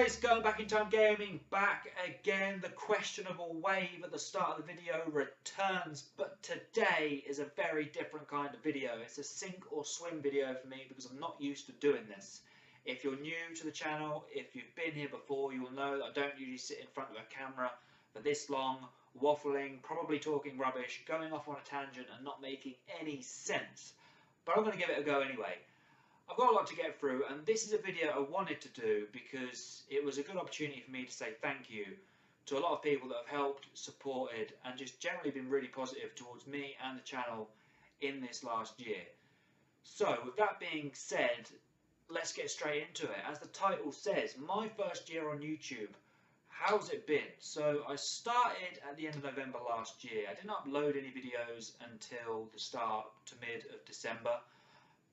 guys, going back in time gaming, back again. The questionable wave at the start of the video returns, but today is a very different kind of video. It's a sink or swim video for me because I'm not used to doing this. If you're new to the channel, if you've been here before, you'll know that I don't usually sit in front of a camera for this long, waffling, probably talking rubbish, going off on a tangent and not making any sense. But I'm going to give it a go anyway. I've got a lot to get through, and this is a video I wanted to do because it was a good opportunity for me to say thank you to a lot of people that have helped, supported and just generally been really positive towards me and the channel in this last year. So with that being said, let's get straight into it. As the title says, my first year on YouTube. How's it been? So I started at the end of November last year. I didn't upload any videos until the start to mid of December.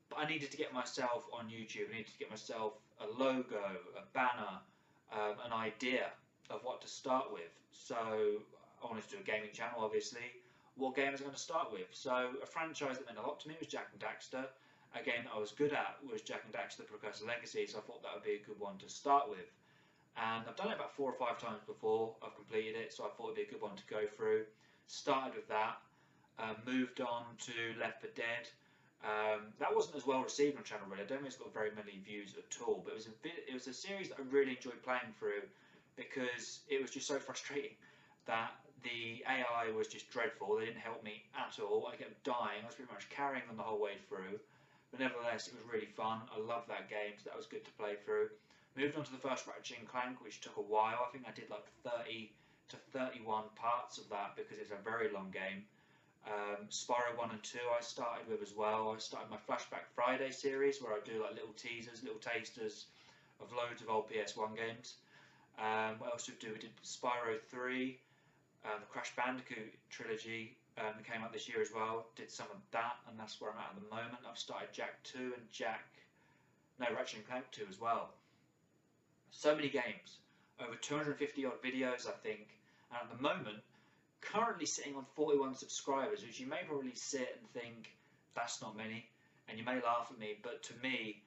But I needed to get myself on YouTube. I needed to get myself a logo, a banner, an idea of what to start with. So I wanted to do a gaming channel, obviously. What game was I going to start with? So a franchise that meant a lot to me was Jak and Daxter. A game that I was good at was Jak and Daxter: The Precursor Legacy, so I thought that would be a good one to start with. And I've done it about 4 or 5 times before. I've completed it, so I thought it would be a good one to go through. Started with that, moved on to Left 4 Dead. That wasn't as well received on the channel really. I don't think it's got very many views at all, but it was a series that I really enjoyed playing through because it was just so frustrating that the AI was just dreadful. They didn't help me at all. I kept dying. I was pretty much carrying them the whole way through, but nevertheless it was really fun. I loved that game, so that was good to play through. Moved on to the first Ratchet & Clank, which took a while. I think I did like 30 to 31 parts of that because it's a very long game. Spyro 1 and 2 I started with as well. I started my Flashback Friday series where I do like little teasers, little tasters of loads of old PS1 games. What else did we do? We did Spyro 3, the Crash Bandicoot trilogy that came out this year as well. Did some of that, and that's where I'm at the moment. I've started Jak 2 and Ratchet & Clank 2 as well. So many games, over 250 odd videos I think, and at the moment currently sitting on 41 subscribers, which you may probably sit and think that's not many, and you may laugh at me, but to me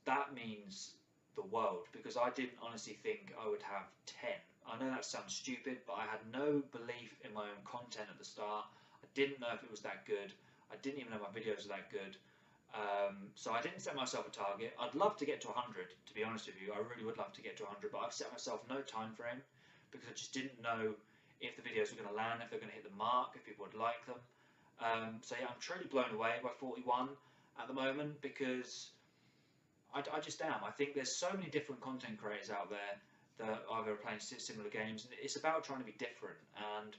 that means the world, because I didn't honestly think I would have 10. I know that sounds stupid, but I had no belief in my own content at the start. I didn't know if it was that good. I didn't even know my videos were that good. So I didn't set myself a target. I'd love to get to 100, to be honest with you. I really would love to get to 100, but I've set myself no time frame because I just didn't know if the videos were going to land, if they're going to hit the mark, if people would like them. So yeah, I'm truly blown away by 41 at the moment because I just am. I think there's so many different content creators out there that are playing similar games, and it's about trying to be different. And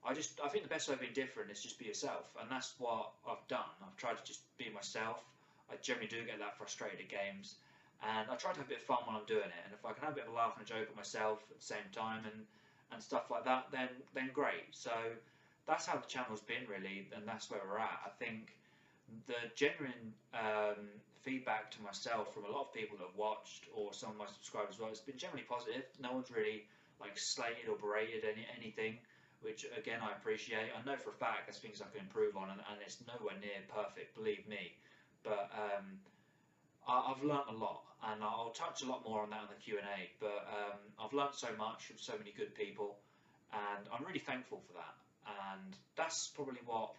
I think the best way of being different is just be yourself, and that's what I've done. I've tried to just be myself. I generally do get that frustrated at games, and I try to have a bit of fun when I'm doing it. And if I can have a bit of a laugh and a joke at myself at the same time, and stuff like that, then great. So that's how the channel's been really, and that's where we're at. I think the genuine feedback to myself from a lot of people that have watched, or some of my subscribers as well, it's been generally positive. No one's really like slated or berated anything, which again I appreciate. I know for a fact there's things I can improve on, and it's nowhere near perfect, believe me. But I've learnt a lot, and I'll touch a lot more on that in the Q&A, but I've learnt so much from so many good people, and I'm really thankful for that. And that's probably what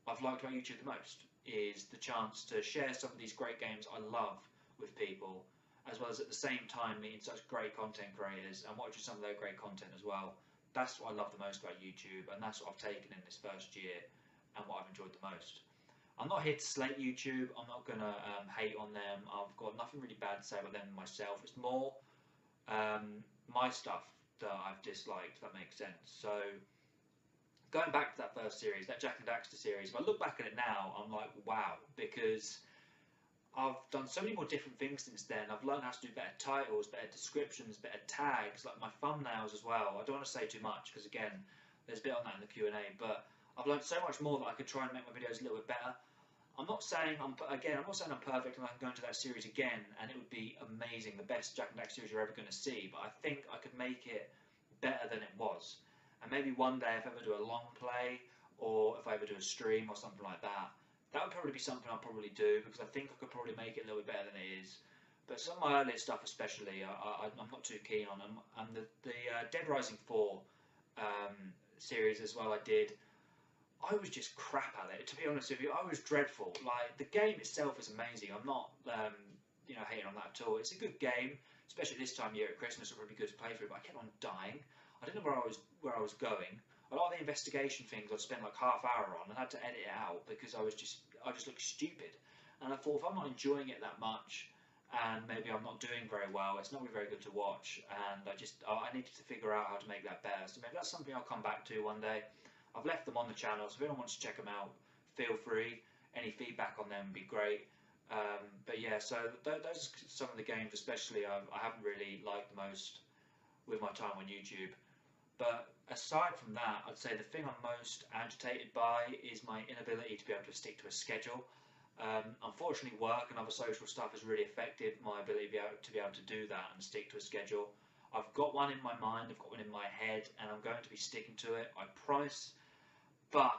I've liked about YouTube the most, is the chance to share some of these great games I love with people, as well as at the same time meeting such great content creators and watching some of their great content as well. That's what I love the most about YouTube, and that's what I've taken in this first year and what I've enjoyed the most. I'm not here to slate YouTube. I'm not going to hate on them. I've got nothing really bad to say about them myself. It's more my stuff that I've disliked, if that makes sense. So going back to that first series, that Jak and Daxter series, if I look back at it now, I'm like, wow, because I've done so many more different things since then. I've learned how to do better titles, better descriptions, better tags, like my thumbnails as well. I don't want to say too much because again, there's a bit on that in the Q&A, but I've learned so much more that I could try and make my videos a little bit better. I'm not saying I'm perfect and I can go into that series again and it would be amazing, the best Jak and Daxter series you're ever going to see, but I think I could make it better than it was. And maybe one day if I ever do a long play, or if I ever do a stream or something like that, that would probably be something I'll probably do, because I think I could probably make it a little bit better than it is. but some of my earlier stuff especially, I'm not too keen on them. And the Dead Rising 4 series as well I did, I was just crap at it, to be honest with you. I was dreadful. Like, the game itself is amazing. I'm not, hating on that at all. It's a good game, especially this time of year at Christmas. It would be good to play through, but I kept on dying. I didn't know where I was going. A lot of the investigation things I'd spend like half hour on, and I had to edit it out because I just looked stupid. And I thought, if I'm not enjoying it that much, and maybe I'm not doing very well, it's not really very good to watch. And I needed to figure out how to make that better. So maybe that's something I'll come back to one day. I've left them on the channel, so if anyone wants to check them out, feel free. Any feedback on them would be great. But yeah, so those are some of the games especially I haven't really liked the most with my time on YouTube. But aside from that, I'd say the thing I'm most agitated by is my inability to be able to stick to a schedule. Unfortunately, work and other social stuff has really affected my ability to be able to do that and stick to a schedule. I've got one in my mind, I've got one in my head, and I'm going to be sticking to it, I promise. But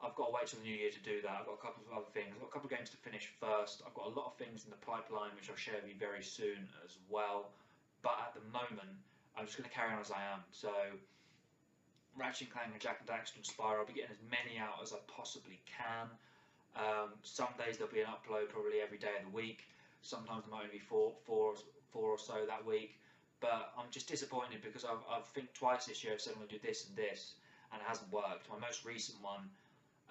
I've got to wait till the new year to do that. I've got a couple of other things. I've got a couple of games to finish first. I've got a lot of things in the pipeline which I'll share with you very soon as well. But at the moment, I'm just going to carry on as I am. So Ratchet & Clank and Jak and Daxter and Spyro, I'll be getting as many out as I possibly can. Some days there'll be an upload probably every day of the week. Sometimes there might only be four or so that week. But I'm just disappointed because I've think twice this year I've said I'm going to do this and this, and it hasn't worked. My most recent one,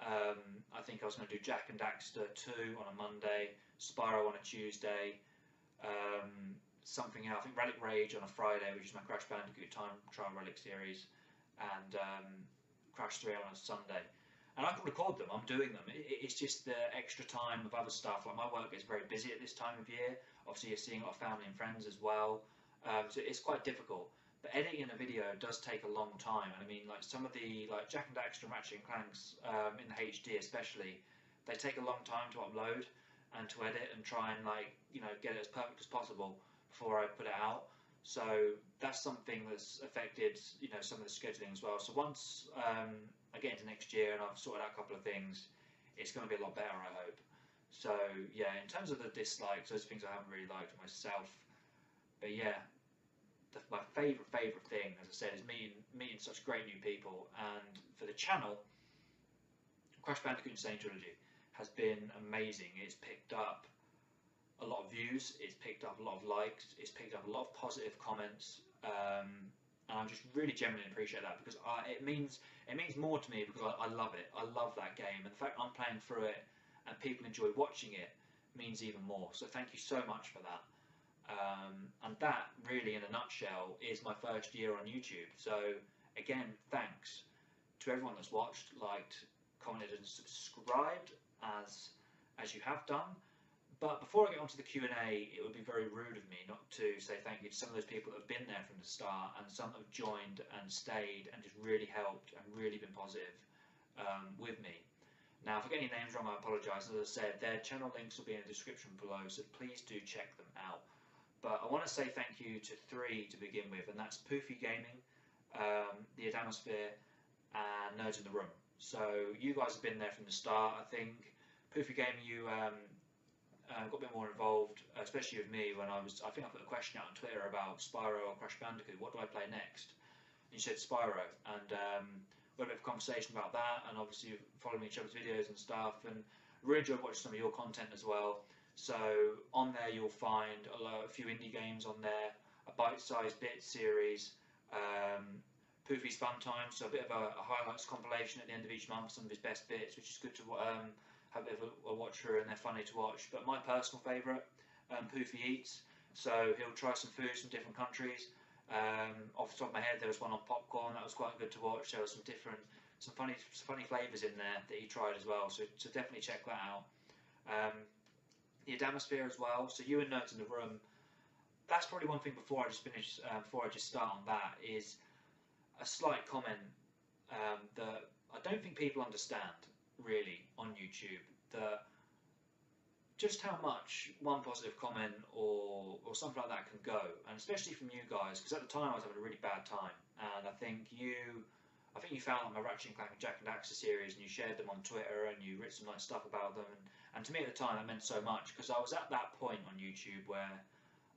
I think I was going to do Jak and Daxter 2 on a Monday, Spyro on a Tuesday, something else, I think Relic Rage on a Friday, which is my Crash Bandicoot Time Trial Relic series, and Crash 3 on a Sunday. And I can record them, I'm doing them. It's just the extra time of other stuff. Like, my work gets very busy at this time of year. Obviously you're seeing a lot of family and friends as well. So it's quite difficult. But editing a video does take a long time. And I mean, like, some of the Jak and Daxter and Ratchet and Clanks in the HD especially, they take a long time to upload and to edit and try and get it as perfect as possible before I put it out. So that's something that's affected some of the scheduling as well. So once I get into next year and I've sorted out a couple of things, it's going to be a lot better, I hope. So yeah, in terms of the dislikes, those things I haven't really liked myself. But yeah, my favourite thing, as I said, is meeting such great new people. And for the channel, Crash Bandicoot Insane Trilogy has been amazing. It's picked up a lot of views, it's picked up a lot of likes, it's picked up a lot of positive comments, and I just really genuinely appreciate that, because it means more to me, because I love it. I love that game, and the fact I'm playing through it and people enjoy watching it means even more. So thank you so much for that. And that, really, in a nutshell, is my first year on YouTube. So again, thanks to everyone that's watched, liked, commented and subscribed as you have done. But before I get onto the Q&A, it would be very rude of me not to say thank you to some of those people that have been there from the start, and some that have joined and stayed and just really helped and really been positive with me. Now, if I get any names wrong, I apologise. As I said, their channel links will be in the description below, so please do check them out. But I want to say thank you to three to begin with, and that's Poofy Gaming, the Adamosphere, and Nerds in the Room. So you guys have been there from the start. I think Poofy Gaming, you got a bit more involved, especially with me when I think I put a question out on Twitter about Spyro or Crash Bandicoot. What do I play next? And you said Spyro, and we had a bit of a conversation about that, and obviously following each other's videos and stuff, and really enjoyed watching some of your content as well. So on there you'll find a few indie games on there, a bite-sized bit series, Poofy's Fun Time, so a bit of a highlights compilation at the end of each month, some of his best bits, which is good to have a bit of a watch through, and they're funny to watch. But my personal favourite, Poofy Eats, so he'll try some foods from different countries. Off the top of my head, there was one on popcorn that was quite good to watch. There were some funny flavours in there that he tried as well, so definitely check that out. The Adamosphere as well, so you and Nerds in the Room, that's probably one thing before I just start on that, is a slight comment that I don't think people understand really on YouTube, that just how much one positive comment or something like that can go, and especially from you guys, because at the time I was having a really bad time, and I think you found my Ratchet & Clank and Jak and Daxter series, and you shared them on Twitter, and you wrote some nice stuff about them, and to me at the time that meant so much, because I was at that point on YouTube where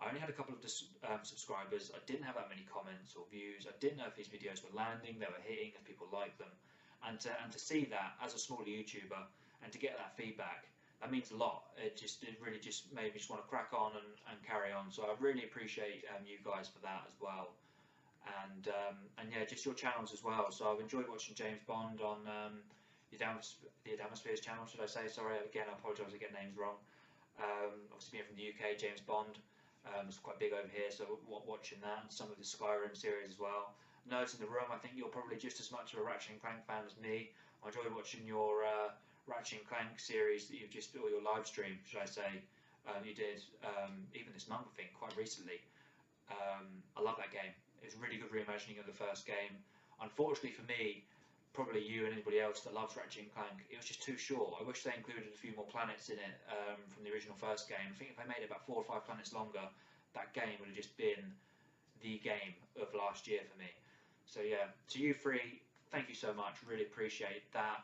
I only had a couple of subscribers. I didn't have that many comments or views. I didn't know if these videos were landing, they were hitting, if people liked them. And to see that as a smaller YouTuber and to get that feedback, that means a lot. It really just made me just want to crack on and carry on. So I really appreciate you guys for that as well. And yeah, just your channels as well. So I've enjoyed watching James Bond on the Adamospheres channel, should I say? Sorry, again, I apologise, I get names wrong. Obviously being from the UK, James Bond is quite big over here, so watching that, and some of the Skyrim series as well. Nerds in the Room, I think you're probably just as much of a Ratchet & Clank fan as me. I enjoyed watching your Ratchet & Clank series that you've just, or your live stream, should I say, you did even this month, I think, quite recently. I love that game. It was a really good reimagining of the first game. Unfortunately for me, probably you and anybody else that loves Ratchet & Clank, it was just too short. I wish they included a few more planets in it from the original first game. I think if they made it about 4 or 5 planets longer, that game would have just been the game of last year for me. So yeah, to you three, thank you so much. Really appreciate that.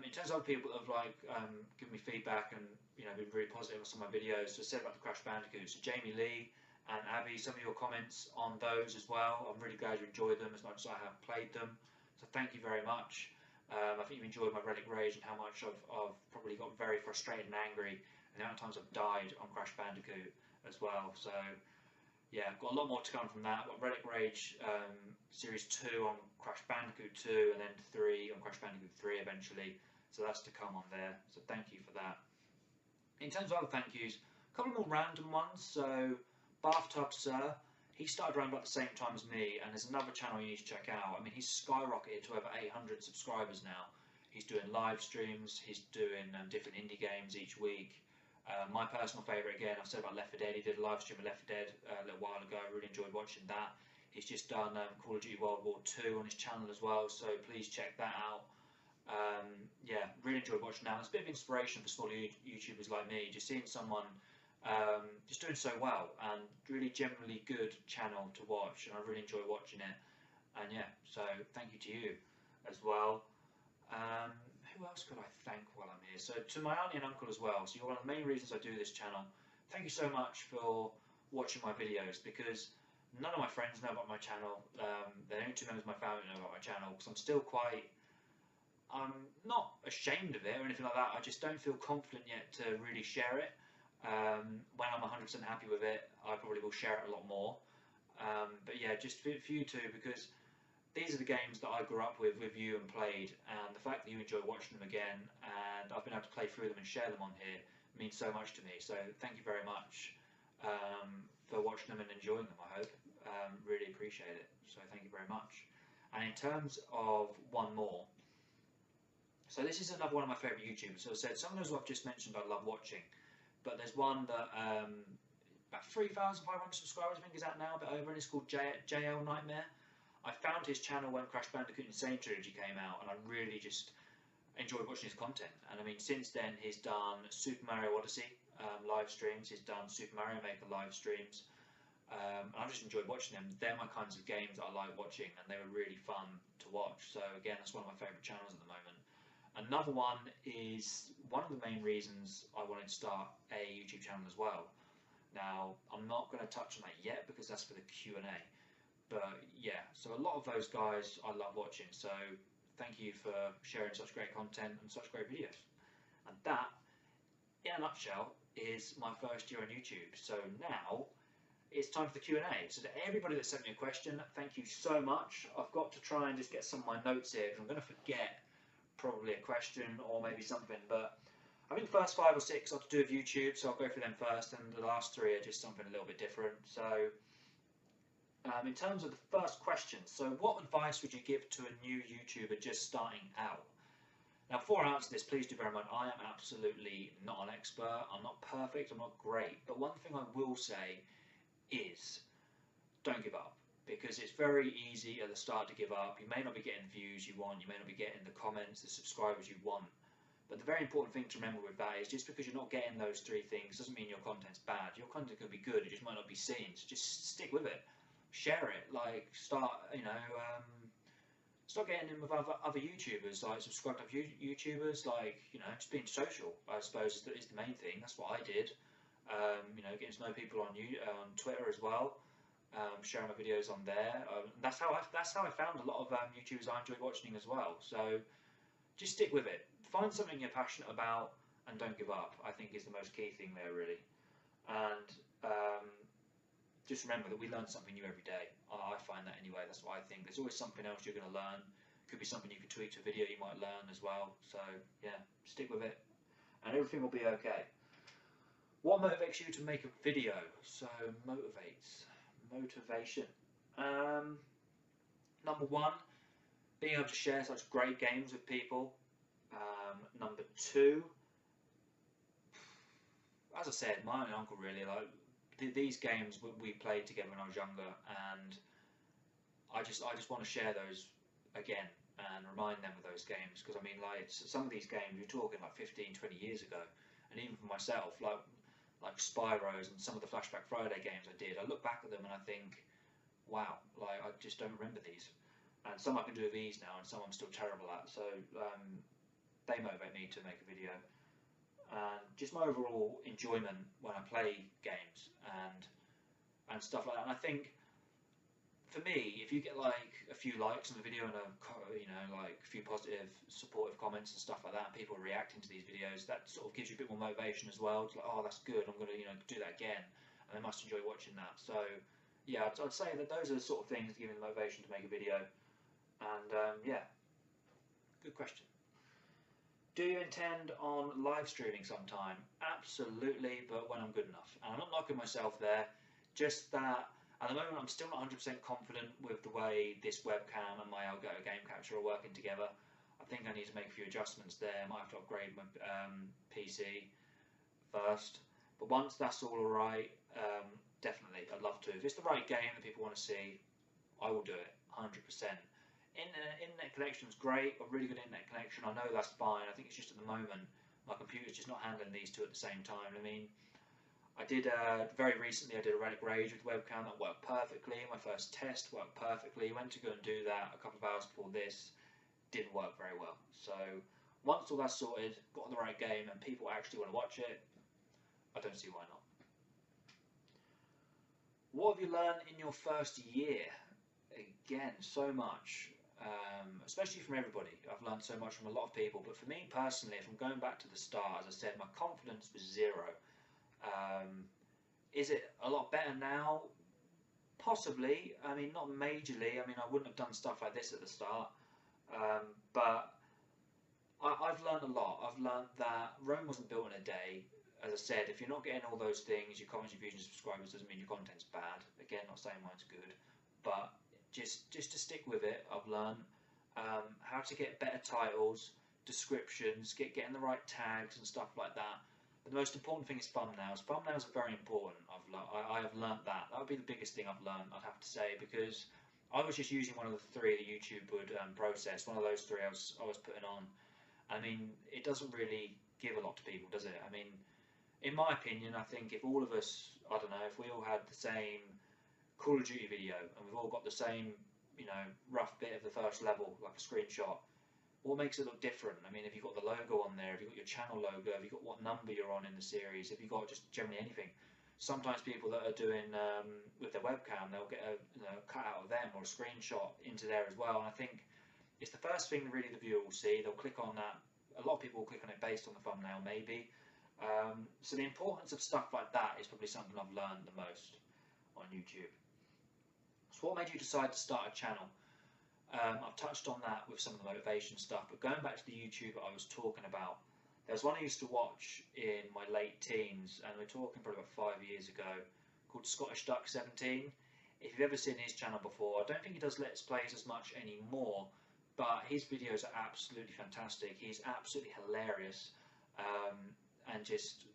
In terms of other people that have given me feedback and been really positive on some of my videos, so I said about the Crash Bandicoots, so Jamie Lee and Abby, some of your comments on those as well. I'm really glad you enjoyed them as much as I have played them. So thank you very much. I think you've enjoyed my Relic Rage and how much I've probably got very frustrated and angry, and the amount of times I've died on Crash Bandicoot as well. So yeah, I've got a lot more to come from that. I've got Relic Rage Series 2 on Crash Bandicoot 2, and then 3 on Crash Bandicoot 3 eventually. So that's to come on there. So thank you for that. In terms of other thank yous, a couple more random ones. So Bathtub Sir, he started around about the same time as me, and there's another channel you need to check out. I mean, he's skyrocketed to over 800 subscribers now. He's doing live streams, he's doing different indie games each week. My personal favourite, again, I've said about Left 4 Dead. He did a live stream of Left 4 Dead a little while ago. I really enjoyed watching that. He's just done Call of Duty World War II on his channel as well, so please check that out. Yeah, really enjoyed watching that. It's a bit of inspiration for smaller YouTubers like me, just seeing someone just doing so well, and really generally good channel to watch, and I really enjoy watching it. And yeah, so thank you to you as well. Who else could I thank while I'm here? So to my auntie and uncle as well. So you're one of the main reasons I do this channel. Thank you so much for watching my videos, because none of my friends know about my channel. The only 2 members of my family know about my channel, because I'm not ashamed of it or anything like that. I just don't feel confident yet to really share it. When I'm 100% happy with it, I probably will share it a lot more. But yeah, just for you two, because these are the games that I grew up with you and played, and the fact that you enjoy watching them again, and I've been able to play through them and share them on here, means so much to me. So thank you very much for watching them and enjoying them, I hope. Really appreciate it. So thank you very much. And in terms of one more, so this is another one of my favourite YouTubers. So I said, some of those I've just mentioned I love watching, but there's one that about 3,500 subscribers I think is out now, a bit over, and it's called JL Nightmare. I found his channel when Crash Bandicoot Insane Trilogy came out, and I really just enjoyed watching his content. And I mean, since then he's done Super Mario Odyssey live streams, he's done Super Mario Maker live streams, and I've just enjoyed watching them. They're my kinds of games that I like watching, and they were really fun to watch. So again, that's one of my favourite channels at the moment. Another one is one of the main reasons I wanted to start a YouTube channel as well. Now, I'm not going to touch on that yet because that's for the Q&A. But yeah, so a lot of those guys I love watching. So thank you for sharing such great content and such great videos. And that, in a nutshell, is my first year on YouTube. So now it's time for the Q&A. So to everybody that sent me a question, thank you so much. I've got to try and just get some of my notes here, because I'm going to forget probably a question or maybe something. But I think the first 5 or 6 are to do with YouTube, so I'll go through them first, and the last 3 are just something a little bit different. So in terms of the first question, so what advice would you give to a new YouTuber just starting out? Now, before I answer this, please do bear in mind, I am absolutely not an expert. I'm not perfect, I'm not great. But one thing I will say is, don't give up. Because it's very easy at the start to give up. You may not be getting the views you want, you may not be getting the comments, the subscribers you want. But the very important thing to remember with that is, just because you're not getting those 3 things doesn't mean your content's bad. Your content could be good, it just might not be seen. So just stick with it. Share it. Like, start getting in with other YouTubers, like subscribe to YouTubers, like, just being social, I suppose, is the main thing. That's what I did. You know, getting to know people on Twitter as well. Sharing my videos on there. That's how I found a lot of YouTubers I enjoy watching as well. So just stick with it. Find something you're passionate about and don't give up. I think is the most key thing there, really. And just remember that we learn something new every day. I find that anyway. That's what I think. There's always something else you're going to learn. Could be something you could tweak to a video you might learn as well. So yeah, stick with it, and everything will be okay. What motivates you to make a video? So motivation. Number one, being able to share such great games with people. Number two, as I said, my own uncle really like these games we played together when I was younger, and I just want to share those again and remind them of those games, because I mean, like, some of these games you're talking like 15, 20 years ago, and even for myself, like Spyros and some of the Flashback Friday games I did, I look back at them and I think, wow, like I just don't remember these, and some I can do with ease now, and some I'm still terrible at. So they motivate me to make a video, and just my overall enjoyment when I play games and stuff like that. And I think, for me, if you get like a few likes on the video and like a few positive, supportive comments and stuff like that, and people are reacting to these videos, that sort of gives you a bit more motivation as well. It's like, oh, that's good. I'm going to do that again, and they must enjoy watching that. So yeah, I'd say that those are the sort of things that give me the motivation to make a video. And yeah, good question. Do you intend on live streaming sometime? Absolutely, but when I'm good enough. And I'm not knocking myself there, just that. At the moment, I'm still not 100% confident with the way this webcam and my Elgato game capture are working together. I think I need to make a few adjustments there. I might have to upgrade my PC first. But once that's all alright, definitely, I'd love to. If it's the right game that people want to see, I will do it, 100%. Internet connection's great, a really good internet connection. I know that's fine. I think it's just at the moment, my computer's just not handling these two at the same time. I mean, I did very recently. I did a Relic Rage with webcam that worked perfectly. My first test worked perfectly. Went to go and do that a couple of hours before this. Didn't work very well. So once all that's sorted, got the right game, and people actually want to watch it, I don't see why not. What have you learned in your first year? Again, so much, especially from everybody. I've learned so much from a lot of people. But for me personally, if I'm going back to the start, as I said, my confidence was zero. Is it a lot better now? Possibly. I mean, not majorly. I mean, I wouldn't have done stuff like this at the start, but I've learned a lot. I've learned that Rome wasn't built in a day. As I said, if you're not getting all those things, your comments, your views, and subscribers, doesn't mean your content's bad. Again, not saying mine's good, but just to stick with it, I've learned how to get better titles, descriptions, getting the right tags and stuff like that. But the most important thing is thumbnails. Thumbnails are very important. I have learnt that. That would be the biggest thing I've learnt, I'd have to say, because I was just using one of the three that YouTube would process. One of those three I was putting on. I mean, it doesn't really give a lot to people, does it? I mean, in my opinion, I think if all of us, I don't know, if we all had the same Call of Duty video and we've all got the same, rough bit of the first level, like a screenshot, what makes it look different? I mean, have you got the logo on there? Have you got your channel logo? Have you got what number you're on in the series? Have you got just generally anything? Sometimes people that are doing with their webcam, they'll get a cut out of them or a screenshot into there as well. And I think it's the first thing really the viewer will see. They'll click on that. A lot of people will click on it based on the thumbnail, maybe. So the importance of stuff like that is probably something I've learned the most on YouTube. So what made you decide to start a channel? I've touched on that with some of the motivation stuff, but going back to the YouTube I was talking about, there was one I used to watch in my late teens, and we're talking probably about 5 years ago, called Scottish Duck 17. If you've ever seen his channel before, I don't think he does Let's Plays as much anymore, but his videos are absolutely fantastic. He's absolutely hilarious, and just,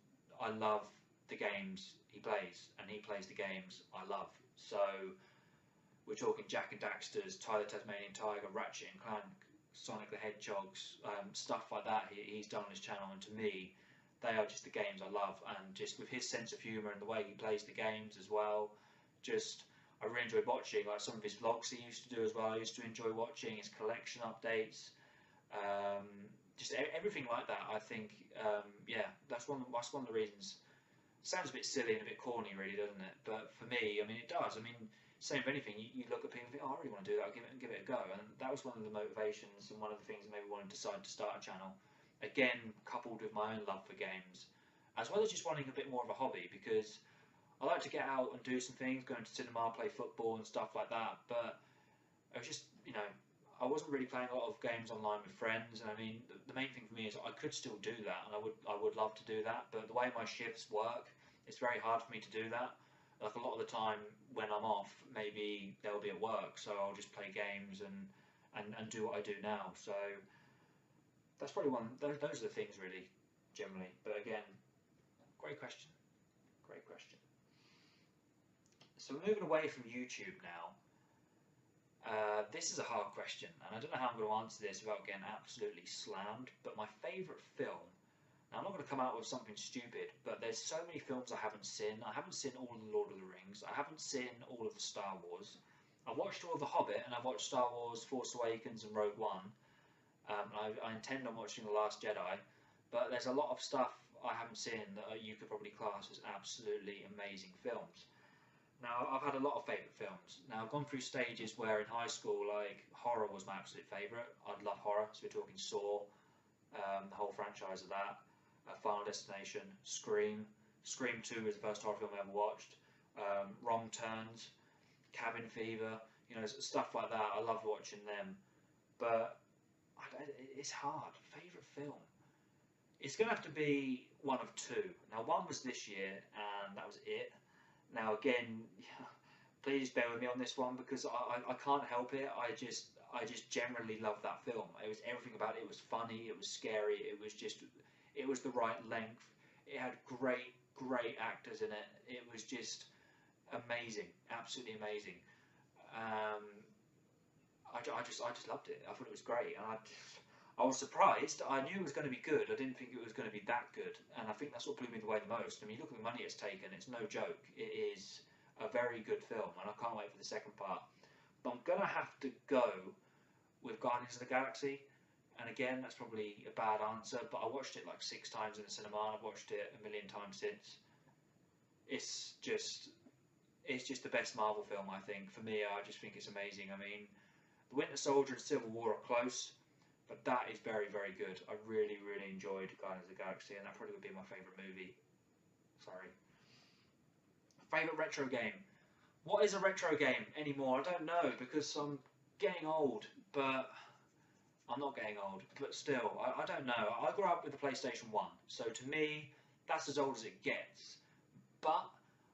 I love the games he plays, and he plays the games I love. So we're talking Jak and Daxter's, Tyler Tasmanian Tiger, Ratchet and Clank, Sonic the Hedgehog's, stuff like that he's done on his channel, and to me, they are just the games I love, and just with his sense of humour and the way he plays the games as well, just, I really enjoy watching, like some of his vlogs he used to do as well, I used to enjoy watching, his collection updates, just everything like that. I think, yeah, that's one of the reasons. sounds a bit silly and a bit corny, really, doesn't it? But for me, I mean, it does. I mean, same with anything. You look at people and think, oh, I really want to do that. I'll give it a go. And that was one of the motivations and one of the things that made me want to decide to start a channel. Again, coupled with my own love for games, as well as just wanting a bit more of a hobby, because I like to get out and do some things, go into cinema, play football and stuff like that. But I was just, I wasn't really playing a lot of games online with friends. And I mean, the main thing for me is I could still do that, and I would love to do that. But the way my shifts work, it's very hard for me to do that. Like a lot of the time when I'm off, maybe they'll be at work, so I'll just play games and do what I do now. So that's probably those are the things really, generally. But again, great question. Great question. So we're moving away from YouTube now. This is a hard question, and I don't know how I'm going to answer this without getting absolutely slammed, but my favourite film, now I'm not going to come out with something stupid, but there's so many films I haven't seen. I haven't seen all of the Lord of the Rings, I haven't seen all of the Star Wars, I've watched all of The Hobbit, and I've watched Star Wars, Force Awakens and Rogue One. I intend on watching The Last Jedi, but there's a lot of stuff I haven't seen that you could probably class as absolutely amazing films. Now, I've had a lot of favourite films. Now, I've gone through stages where in high school, like, horror was my absolute favourite. I'd love horror, so we're talking Saw, the whole franchise of that, Final Destination, Scream. Scream 2 is the first horror film I ever watched. Wrong Turns, Cabin Fever, stuff like that. I love watching them. But it's hard. Favourite film? It's going to have to be one of two. Now, one was this year, and that was it. Now again, please bear with me on this one, because I can't help it. I just generally love that film. It was everything about it. It was funny. It was scary. It was the right length. It had great actors in it. It was just amazing, absolutely amazing. I just loved it. I thought it was great, and I was surprised. I knew it was going to be good. I didn't think it was going to be that good, and I think that's what blew me away the most. I mean, you look at the money it's taken, it's no joke. It is a very good film, and I can't wait for the second part. But I'm going to have to go with Guardians of the Galaxy, and again, that's probably a bad answer, but I watched it like 6 times in the cinema, and I've watched it a million times since. It's just the best Marvel film, I think. For me, I just think it's amazing. I mean, The Winter Soldier and Civil War are close, but that is very good. I really enjoyed Guardians of the Galaxy, and that probably would be my favourite movie. Sorry. Favourite retro game? What is a retro game anymore? I don't know, because I'm getting old, but I'm not getting old. But still, I don't know. I grew up with the PlayStation 1, so to me, that's as old as it gets. But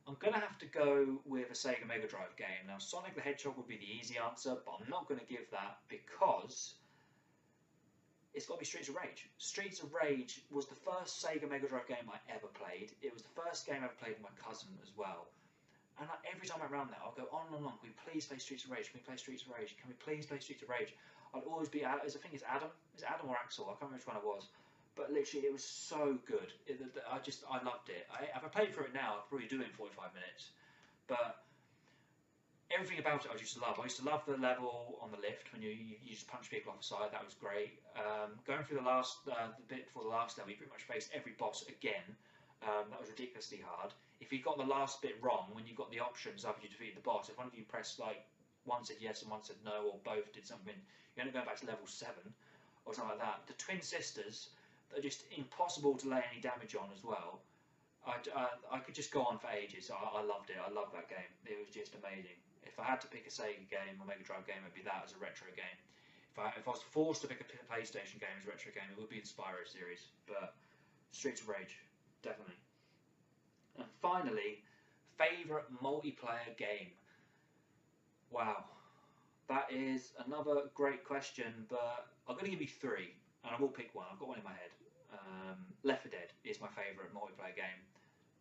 I'm going to have to go with a Sega Mega Drive game. Now, Sonic the Hedgehog would be the easy answer, but I'm not going to give that, because it's got to be Streets of Rage. Streets of Rage was the first Sega Mega Drive game I ever played. It was the first game I ever played with my cousin as well. And every time I'm around there, I'll go on and on. Can we please play Streets of Rage? Can we play Streets of Rage? Can we please play Streets of Rage? I'd always be, I think it's Adam. Is it Adam or Axel? I can't remember which one it was. But literally, it was so good. I loved it. If I played through it now, I'd probably do it in 45 minutes. But everything about it I used to love. I used to love the level on the lift when you just punch people off the side. That was great. Going through the bit before the last level, you pretty much faced every boss again. That was ridiculously hard. If you got the last bit wrong, when you got the options after you defeated the boss, if one of you pressed like one said yes and one said no, or both did something, you end up going back to level 7 or something like that. The twin sisters are just impossible to lay any damage on as well. I could just go on for ages. I loved it. I loved that game. It was just amazing. If I had to pick a Sega game or Mega Drive game, it would be that as a retro game. If I was forced to pick a PlayStation game as a retro game, it would be the Spyro series. But Streets of Rage, definitely. And finally, favourite multiplayer game. Wow, that is another great question, but I'm going to give you 3, and I will pick one. I've got one in my head. Left 4 Dead is my favourite multiplayer game,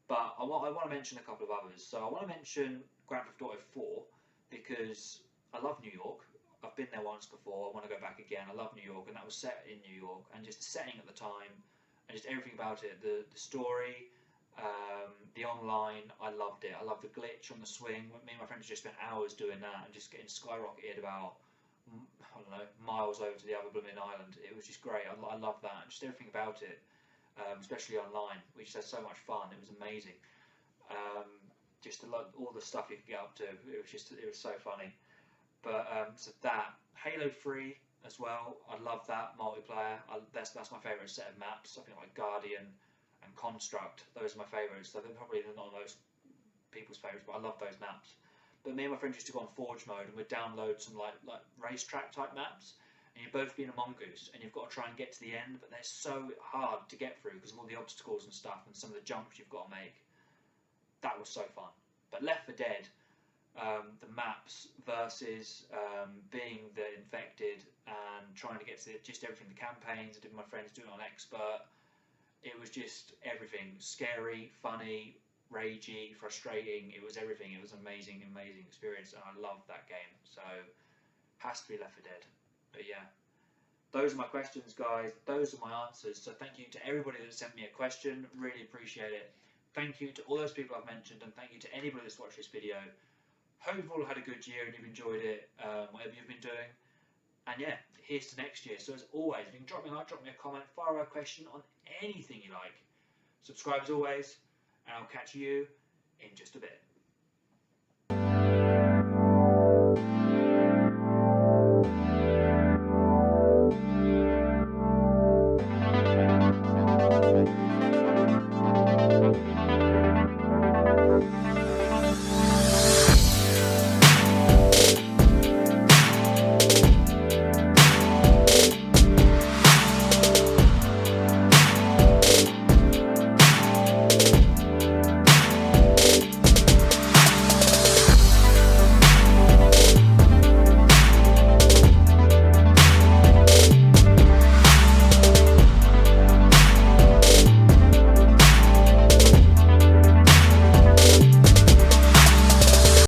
but I want to mention a couple of others. So I want to mention Grand Theft Auto 4, because I love New York. I've been there once before. I want to go back again. I love New York, and that was set in New York, and just the setting at the time, and just everything about it, the story, the online, I loved it. I loved the glitch on the swing. Me and my friends just spent hours doing that and just getting skyrocketed about, I don't know, miles over to the other blooming island. It was just great. I loved that. Just everything about it, especially online. We just had so much fun. It was amazing. Just all the stuff you could get up to. It was so funny. But so that Halo 3 as well. I love that multiplayer. That's my favourite set of maps. Something like Guardian and Construct. Those are my favourites. So they're probably not most people's favourites, but I love those maps. But me and my friends used to go on Forge mode and we'd download some like racetrack type maps, and you'd both be in a mongoose and you've got to try and get to the end, but they're so hard to get through because of all the obstacles and stuff and some of the jumps you've got to make. That was so fun. But Left 4 Dead, the maps versus being the infected and trying to get to just everything, the campaigns, I did with my friends doing it on expert. It was just everything, scary, funny, ragey, frustrating. It was everything. It was an amazing experience, and I loved that game. So has to be Left 4 Dead. But yeah, those are my questions, guys. Those are my answers. So thank you to everybody that sent me a question. Really appreciate it. Thank you to all those people I've mentioned, and thank you to anybody that's watched this video. Hope you've all had a good year and you've enjoyed it, whatever you've been doing. And yeah, here's to next year. So as always, if you can drop me a like, drop me a comment, fire a question on anything you like. Subscribe as always, and I'll catch you in just a bit.